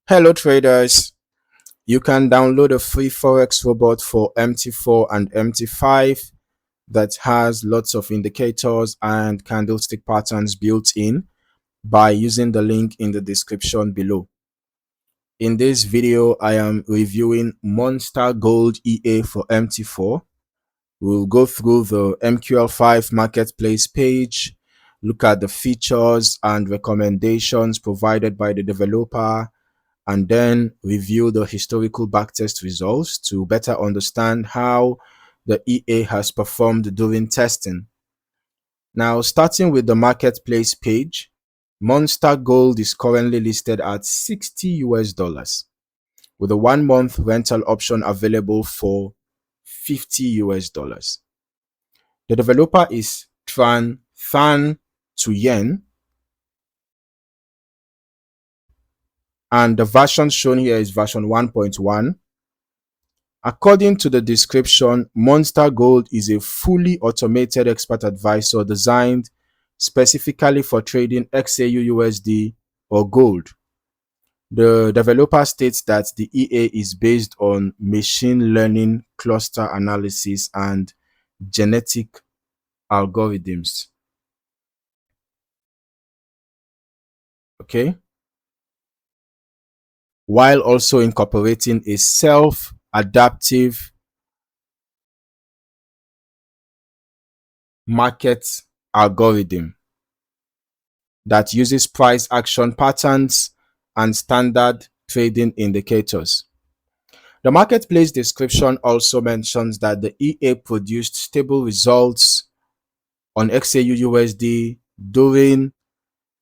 Hello traders, you can download a free Forex robot for MT4 and MT5 that has lots of indicators and candlestick patterns built in by using the link in the description below. In this video, I am reviewing Monster Gold EA for MT4. We'll go through the MQL5 Marketplace page, look at the features and recommendations provided by the developer, and then review the historical backtest results to better understand how the EA has performed during testing. Now, starting with the marketplace page, Monster Gold is currently listed at 60 US dollars with a 1 month rental option available for 50 US dollars. The developer is Tran to Yen, and the version shown here is version 1.1. According to the description, Monster Gold is a fully automated expert advisor designed specifically for trading XAUUSD or gold. The developer states that the EA is based on machine learning, cluster analysis, and genetic algorithms. Okay. While also incorporating a self-adaptive market algorithm that uses price action patterns and standard trading indicators. The marketplace description also mentions that the EA produced stable results on XAUUSD during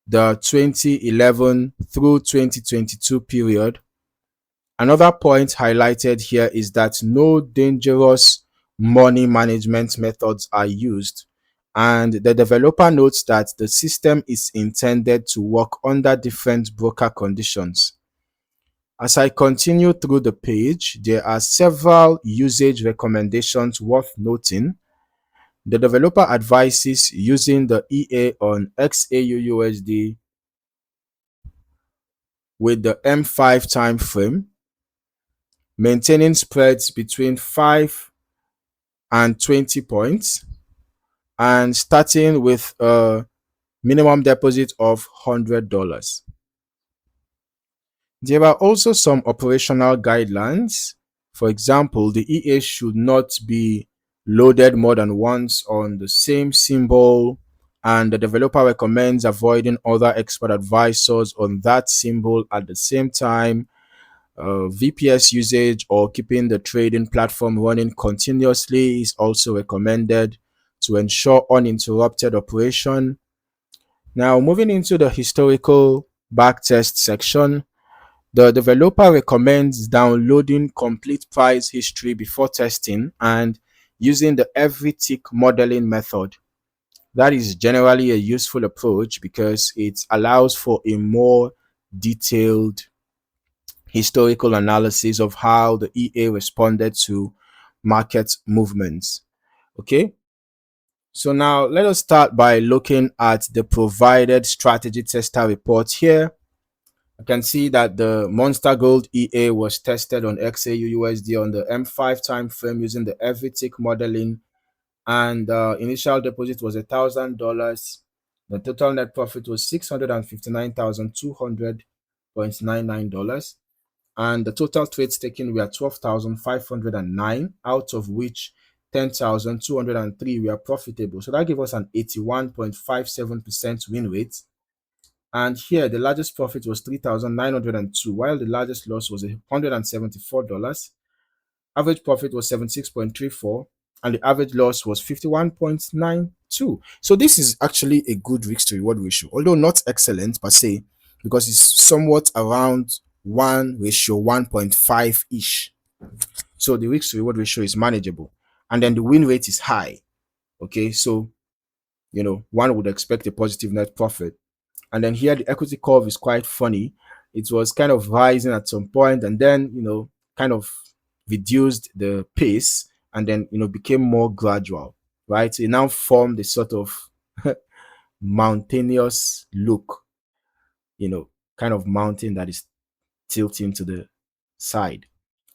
the 2011 through 2022 period. Another point highlighted here is that no dangerous money management methods are used, and the developer notes that the system is intended to work under different broker conditions. As I continue through the page, there are several usage recommendations worth noting. The developer advises using the EA on XAUUSD with the M5 time frame, maintaining spreads between 5 and 20 points, and starting with a minimum deposit of $100. There are also some operational guidelines. For example, the EA should not be loaded more than once on the same symbol, and the developer recommends avoiding other expert advisors on that symbol at the same time. VPS usage or keeping the trading platform running continuously is also recommended to ensure uninterrupted operation. Now, moving into the historical backtest section, the developer recommends downloading complete price history before testing and using the every tick modeling method. That is generally a useful approach because it allows for a more detailed historical analysis of how the EA responded to market movements. Okay, so now let us start by looking at the provided strategy tester report here. I can see that the Monster Gold EA was tested on XAUUSD on the M5 time frame using the every tick modeling, and initial deposit was $1,000. The total net profit was $659,200.99, and the total trades taken were 12,509, out of which 10,203 were profitable. So that gave us an 81.57% win rate. And here the largest profit was 3,902, while the largest loss was $174. Average profit was 76.34, and the average loss was 51.92. So this is actually a good risk to reward ratio, although not excellent per se, because it's somewhat around 1:1.5 ish. So the risk to reward ratio is manageable, and then the win rate is high. Okay, so one would expect a positive net profit. And then here the equity curve is quite funny. It was kind of rising at some point and then, kind of reduced the pace and then, became more gradual, right? It now formed a sort of mountainous look, kind of mountain that is tilting to the side.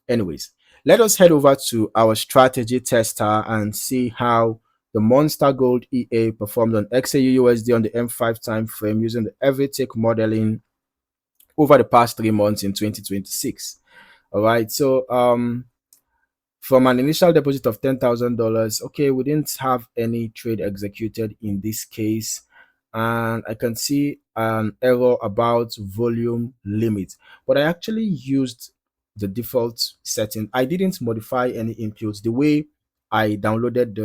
Anyways, let us head over to our strategy tester and see how the Monster Gold EA performed on XAUUSD on the M5 time frame using the every tick modeling over the past 3 months in 2026. All right, so from an initial deposit of $10,000, okay, we didn't have any trade executed in this case, and I can see an error about volume limit, but I actually used the default setting. I didn't modify any inputs. The way I downloaded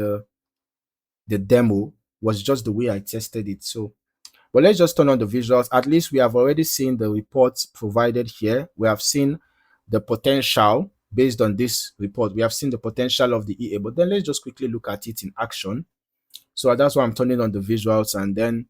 the demo was just the way I tested it. So, but let's just turn on the visuals. At least we have already seen the reports provided here. We have seen the potential based on this report. We have seen the potential of the EA, but then let's just quickly look at it in action. So that's why I'm turning on the visuals, and then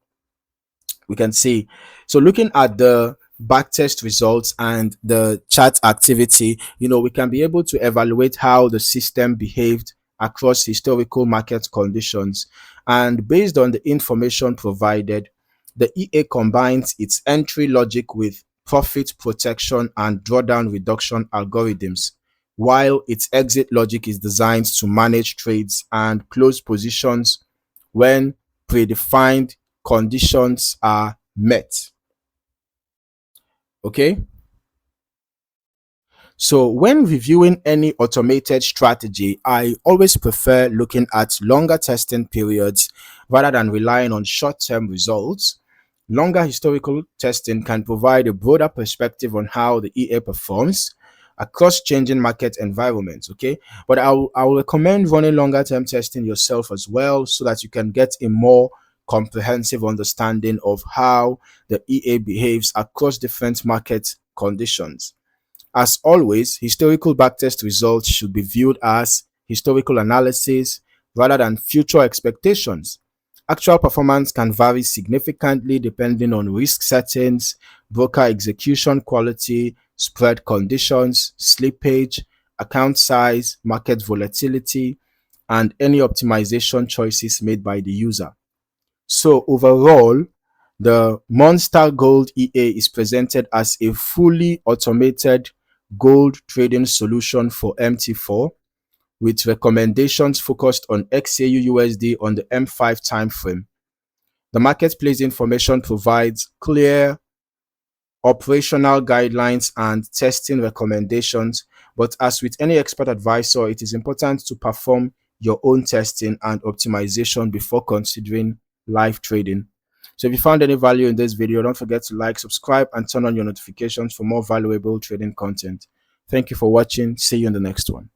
we can see. So looking at the backtest results and the chart activity, we can be able to evaluate how the system behaved across historical market conditions. And based on the information provided, the EA combines its entry logic with profit protection and drawdown reduction algorithms, while its exit logic is designed to manage trades and close positions when predefined conditions are met. Okay. So when reviewing any automated strategy, I always prefer looking at longer testing periods rather than relying on short-term results. Longer historical testing can provide a broader perspective on how the EA performs across changing market environments. Okay, but I'll recommend running longer term testing yourself as well, so that you can get a more comprehensive understanding of how the EA behaves across different market conditions. As always, historical backtest results should be viewed as historical analysis rather than future expectations. Actual performance can vary significantly depending on risk settings, broker execution quality, spread conditions, slippage, account size, market volatility, and any optimization choices made by the user. So overall, the Monster Gold EA is presented as a fully automated gold trading solution for MT4, with recommendations focused on XAUUSD on the M5 timeframe. The marketplace information provides clear operational guidelines and testing recommendations, but as with any expert advisor, it is important to perform your own testing and optimization before considering live trading. So if you found any value in this video, don't forget to like, subscribe, and turn on your notifications for more valuable trading content. Thank you for watching. See you in the next one.